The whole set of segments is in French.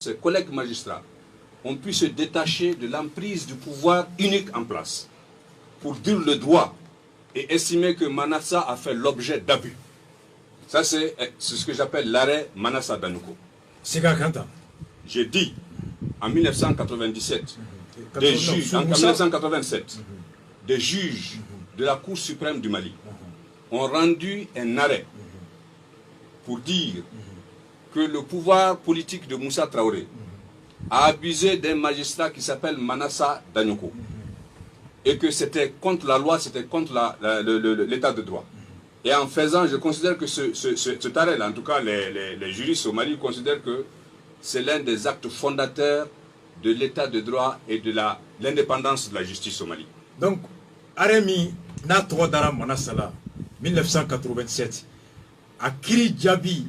ses collègues magistrats ont pu se détacher de l'emprise du pouvoir unique en place pour dire le droit et estimer que Manassa a fait l'objet d'abus. Ça, c'est ce que j'appelle l'arrêt Manassa Danyoko. J'ai dit en 1997, des juges, en 1987, des juges de la Cour suprême du Mali ont rendu un arrêt pour dire que le pouvoir politique de Moussa Traoré a abusé d'un magistrat qui s'appelle Manassa Danyoko et que c'était contre la loi, c'était contre l'état de droit. Et en faisant, je considère que cet arrêt-là, en tout cas les juristes au Mali considèrent que c'est l'un des actes fondateurs de l'état de droit et de l'indépendance de la justice au Mali. Donc, Aremi Natrodara Manassala, 1987, a Kiri Djabi,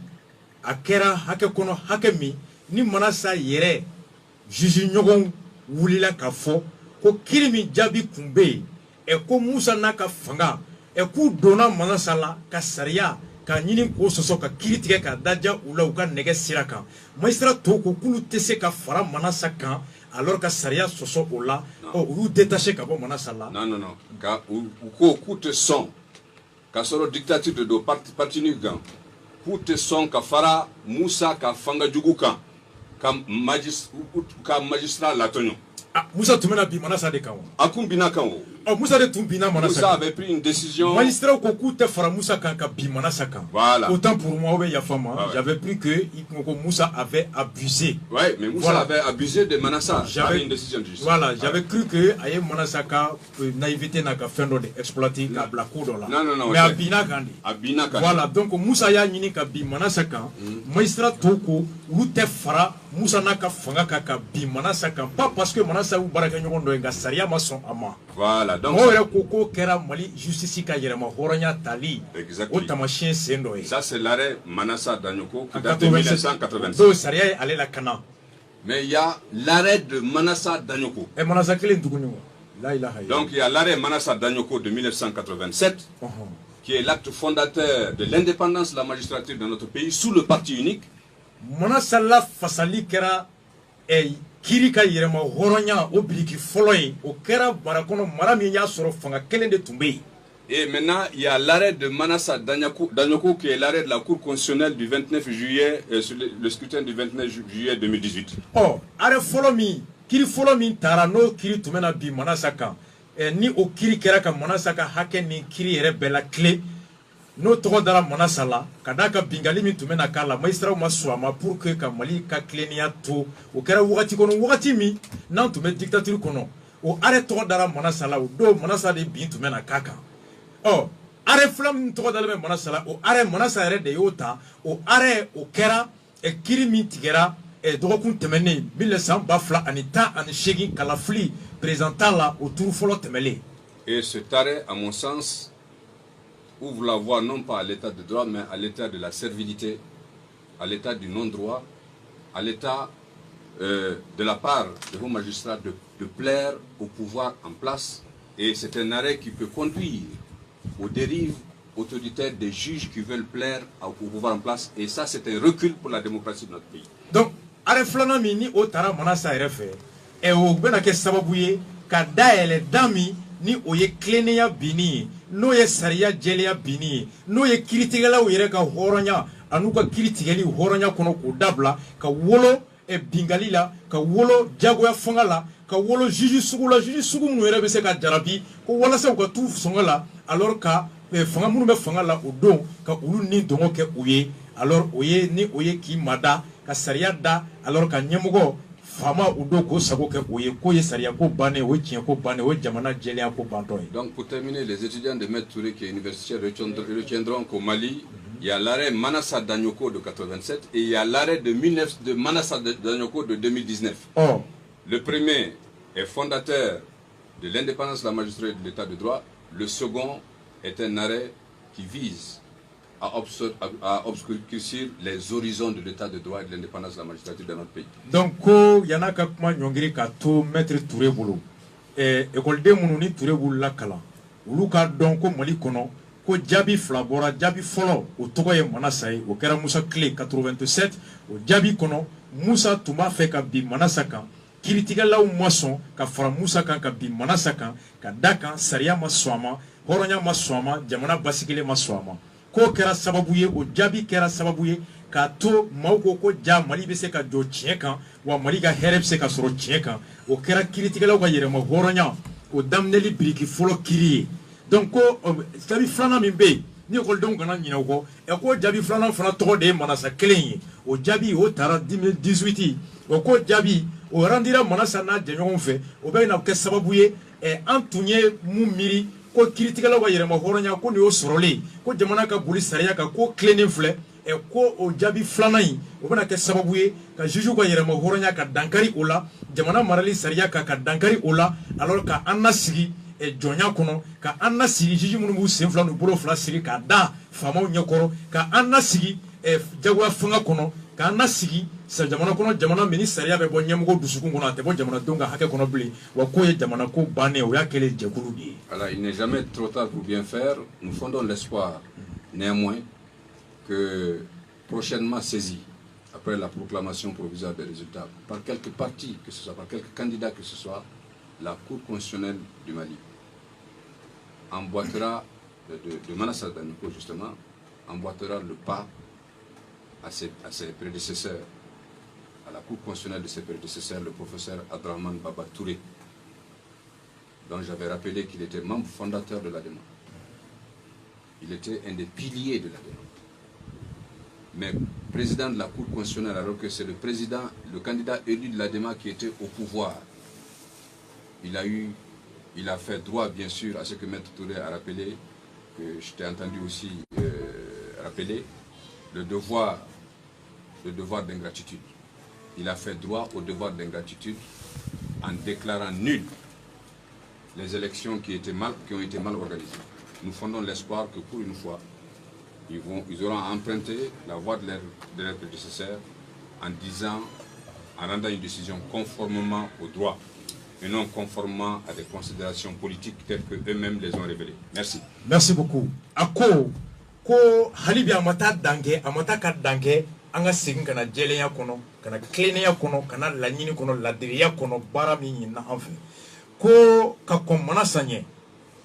a Kera Hakekono Hakemi, ni Manassa Yere, Juju Nyogon Wulila Kafo, ko Kirimi Djabi Kumbe, et ko Moussa Naka Fanga, et ko Dona Manassala, ka Saria, ka Nini ko Soso, ka Kiritige, ka Dadja Oula, ou ka Nege Siraka. Maïstra Toko, Kulu Tese, ka Fara Manassa Kan, alors que Saria Soso Ola, ou détaché Kabo Manassala. Non, non, non. Ou coûte son, ka soro dictature de do parti nugan, coûte son, ka Fara Moussa, ka Fanga Djougoukan, ka magistrat Latonio. Ah, Moussa Toumena Bi Manassa de Kawa. Akumbina Kawo. Oh, Moussa de Tumbina Manassa. Moussa avait pris une décision. Magistrat Kokou te fera Moussa Kanka Bi Manassa Kan. Voilà. Autant pour moi, j'avais pris que Moussa avait abusé. Oui, mais Moussa avait abusé de Manassa. J'avais une décision de justice. Voilà, j'avais cru que Aye Manassa Ka naïveté n'a qu'à faire d'exploiter la blaco là. Non, non, non. Mais Abina Kandi. Abina Kandi. Voilà, donc Moussa ya nini ka Bi Manassa Kan. Magistrat Toko, ou te fera Moussa Naka Fanga Kaka Bi Manassa Kan. Pas parce que Manassa ou Baraka Nyogon Doenga Saria Mason Ama. Voilà, donc. Koko Kera Mali justice ka Yerema Horonya Tali. Exactement. Ça, c'est l'arrêt Manassa Danyoko qui date de 1987. Donc, Saria est allé la Kana. Mais il y a l'arrêt de Manassa Danyoko. Et Manassa Kelen Dougounio. Donc, il y a l'arrêt Manassa Danyoko de 1987, qui est l'acte fondateur de l'indépendance de la magistrature dans notre pays sous le parti unique. Manassa la Fasali Kera est. Kirika Yerema Horonya Obliki Foloy, au Kera Barakono Maramiya Soro Fanga Kelen de Toumbe. Et maintenant, il y a l'arrêt de Manassa Danyoko qui est l'arrêt de la Cour constitutionnelle du 29 juillet, sur le scrutin du 29 juillet 2018. Oh, arrêt Folomi, Kiri Folomi Tarano, Kiri Tumena Bi Manassa Kan. Ni au Kiri Keraka Manassa Ka Haken ni Kiri Rebella Clé. No tɔgɔ dara Manassa la ka d'a ka bingali min tun bɛ na k'a la magistraw ma sɔn a ma pour que ka Mali ka tilennenya to o kɛra wagati kɔnɔ wagati min n'an tun bɛ dictature kɔnɔ o arrêt tɔgɔ dara Manassa la o don Manassa de bin tun bɛ na k'a kan ɔ arrêt fila min tɔgɔ dalen bɛ Manassa la o arrêt Manassa yɛrɛ de y'o ta o arrêt o kɛra kiiri min tigɛra dɔgɔkun tɛmɛnen 2018 Kalafili présentant la o turu fɔlɔ tɛmɛlen. Et cet arrêt, à mon sens, ouvre la voie non pas à l'état de droit, mais à l'état de la servilité, à l'état du non-droit, à l'état de la part de vos magistrats de plaire au pouvoir en place. Et c'est un arrêt qui peut conduire aux dérives autoritaires des juges qui veulent plaire au pouvoir en place. Et ça, c'est un recul pour la démocratie de notre pays. Donc, arrêt flana mini o tara Manassa RF et au benake sababuye ka daele dami ni oye klenia bini no ye saria jelia bini no ye kiritigala o yere ka horonya anuka kiritigeli horonya kono ko dabla ka wolo e bingalila ka wolo jago ya fongala ka wolo juju sugu mu yere be se ka jarabi ko wala se ko tu fongala alors ka fanga munu be fongala o don ka ulu ni dongo ke oye alors oye ni oye ki mada ka saria da alors ka nyemugo fama udo ko sago ke oye ko ye saria ko bane o tien ko bane o jamana jelia ko bantoy. Donc pour terminer, les étudiants de Maître Touré qui est universitaire retiendront qu'au Mali, il y a l'arrêt Manassa Danyoko de 87 et il y a l'arrêt de Manassa Danyoko de 2019. Oh. Le premier est fondateur de l'indépendance de la magistrature et de l'état de droit. Le second est un arrêt qui vise à obscurcir les horizons de l'état de droit et de l'indépendance de la magistrature dans notre pays. Donc, il y en a qui ont Maître Touré Boulou. Et école de Mounouni Touré Boulou la Kala. Uluka donc Mali Kono, ko Djabi Flabora, Djabi Folo, au Togoye Manassa, au Kera Moussa Clé 87, au Djabi Kono, Musa tuma fait ka bi manasa kan kiritigalaw ma sɔn ka fara Musa kan ka bi manasa kan ka da kan sariya ma sɔn a ma hɔrɔnya ma sɔn a ma jamana basigilen ma sɔn a ma k'o kɛra sababu ye o jaabi kɛra sababu ye k'a to maaw ko ja Mali bɛ se ka jɔ tiɲɛ kan wa Mali ka hɛrɛ bɛ se ka sɔrɔ tiɲɛ kan o kɛra kiritigalaw ka yɛrɛma hɔrɔnya o daminɛli biriki fɔlɔ kiri ye donc ko jaabi filanan min bɛ yen ni ekɔlidenw kana ɲinɛ o kɔ ko jaabi filanan fana tɔgɔ de ye manasa kelen ye o jaabi o taara 2018 o ko jaabi o rendira manasa n'a jɛɲɔgɔnw fɛ o bɛ na kɛ sababu ye an tun ye mun miiri ko kiritigɛlaw ka yɛrɛma hɔrɔnya ko nin y'o sɔrɔlen ko jamana ka boli sariya kan ko tilennen filɛ ko o jaabi filanan in o bɛna kɛ sababu ye ka juges ka yɛrɛma hɔrɔnya ka dankari o la jamana marali sariya kan ka dankari o la alors ka an nasigi jɔnya kɔnɔ ka an nasigi juges minnu b'u sen fila n'u bolo fila sigi ka da faamaw ɲɛkɔrɔ ka an nasigi jagoya fanga kɔnɔ ka an nasigi jamana kɔnɔ jamana min ni sariya bɛ bɔ ɲɛmɔgɔ dusukun kɔnɔ a tɛ bɔ jamanadenw ka hakɛ kɔnɔ bilen wa k'o ye jamana ko bannen o y'a kɛlen jɛkulu de ye. Alors il n'est jamais trop tard pour bien faire. Nous fondons l'espoir néanmoins que prochainement saisi après la proclamation provisoire des résultats par quelques partis que ce soit, par quelques candidats que ce soit, la Cour constitutionnelle du Mali emboîtera de Manassa Danouko justement emboîtera le pas à ses prédécesseurs, à la Cour constitutionnelle de ses prédécesseurs, le professeur Abdrahman Baba Touré, dont j'avais rappelé qu'il était membre fondateur de l'ADEMA. Il était un des piliers de l'ADEMA. Mais président de la Cour constitutionnelle, alors que c'est le candidat élu de l'ADEMA qui était au pouvoir, il a fait droit bien sûr à ce que Maître Touré a rappelé, que je t'ai entendu aussi rappeler, le devoir d'ingratitude. Il a fait droit au devoir d'ingratitude en déclarant nul les élections qui ont été mal organisées. Nous fondons l'espoir que pour une fois, ils auront emprunté la voie de leurs prédécesseurs en rendant une décision conformément au droit et non conformément à des considérations politiques telles qu'eux-mêmes les ont révélées. Merci. Merci beaucoup. Ako ko halibi amata dange amata ka dange anga segin kana jeleya kono kana kleneya kono kana lanyini kono ladiriya kono bara mi na anfe ko ka komana sanye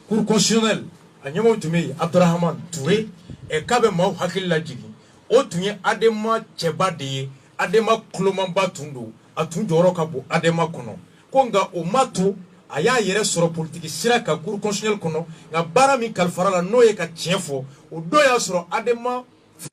Cour constitutionnelle anyamo tumi Abdrahman Touré e kabe maw hakilla jigi o tunye adema cheba de adema klomamba tundu atun joro ka bo adema kono ko nga o matu aya yere soro politique sira ka Cour constitutionnelle kono nga bara mi kalfara la noye ka tienfo o do ya soro adema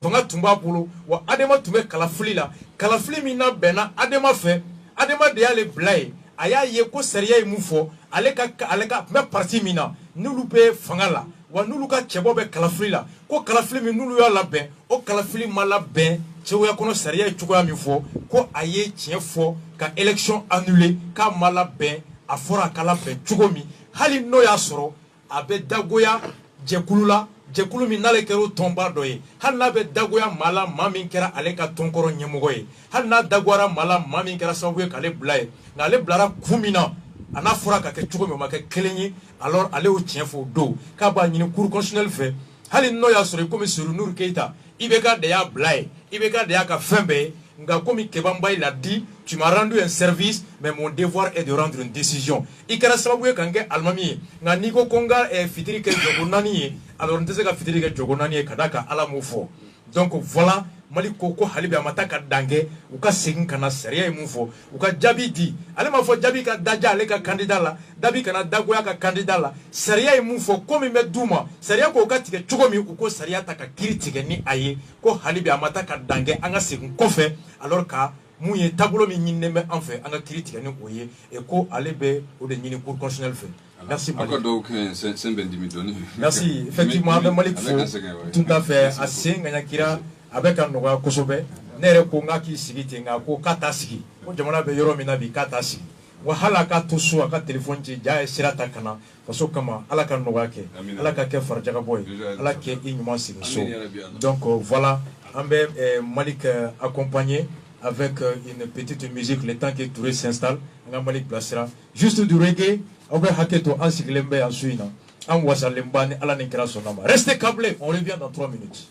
fanga tumba bolo wa adema tume kalafili la kalafili mina bena adema fe adema de ale blay aya ye ko sariya mufo aleka me parti mina nulu be fanga la wa nulu ka chebo be kalafili la ko kalafili mi nulu ya labɛn o kalafili mala ben chewo ya kono sariya chugoya mi fo ko aye tienfo ka élection annulée ka mala ben afora kala ben chugomi hali no ya soro abe dagoya jekulula jekulu min nale kero tomba doye hal na be dagoya mala mamin kera ale ka tonkoro nyemogo ye hal na dagwara mala mamin kera sabu ye kale blaye na ale blara kumina ana fura ka ke chugo me ma ke kelenyi alors ale o tienfo do ka ba nyini Cour constitutionnelle fait hali no ya soro ko Monsieur Nour Keita ibeka de ya blaye ibeka de ya ka fembe nga komi kebamba il a dit tu m'as rendu un service mais mon devoir est de rendre une décision ikara sababu ye kange almami nga niko konga fitiri ke jogonani alors ndese ka fitiri ke jogonani kadaka ala mufo donc voilà mali koko halibi amata ka dange uka segin kana sariya mufo uka jabi di ale ma fo jabi ka daja ale ka candidat la dabi kana dagoya ka candidat la sariya mufo komi me duma sariya ko ka tike chugomi uko sariya ta ka critique ni aye ko halibi amata ka dange anga segin kofe alors ka mouye tableau mi nyinne me en fait anga critique ni oye et ko ale be o de nyini Cour constitutionnelle fait. Merci Malik. Encore donc c'est ben dimi. Merci effectivement avec Malik Fo tout à fait assez nganya kira avec un noa kosobe nere ko ngaki sigiti nga ko kata sigi ko jamana be yoro mina bi kata sigi wa halaka to so aka telephone ji jaye sirata kana faso kama ala kan noa ke ala ka ke farjaga boy ala ke inyuma sigi so donc voilà ambe Malik accompagné avec une petite musique le temps que Touré s'installe nga Malik placera juste du reggae obe haketo ansiklembe asuina an wasalembani ala ni kira sonama restez câblés on revient dans 3 minutes.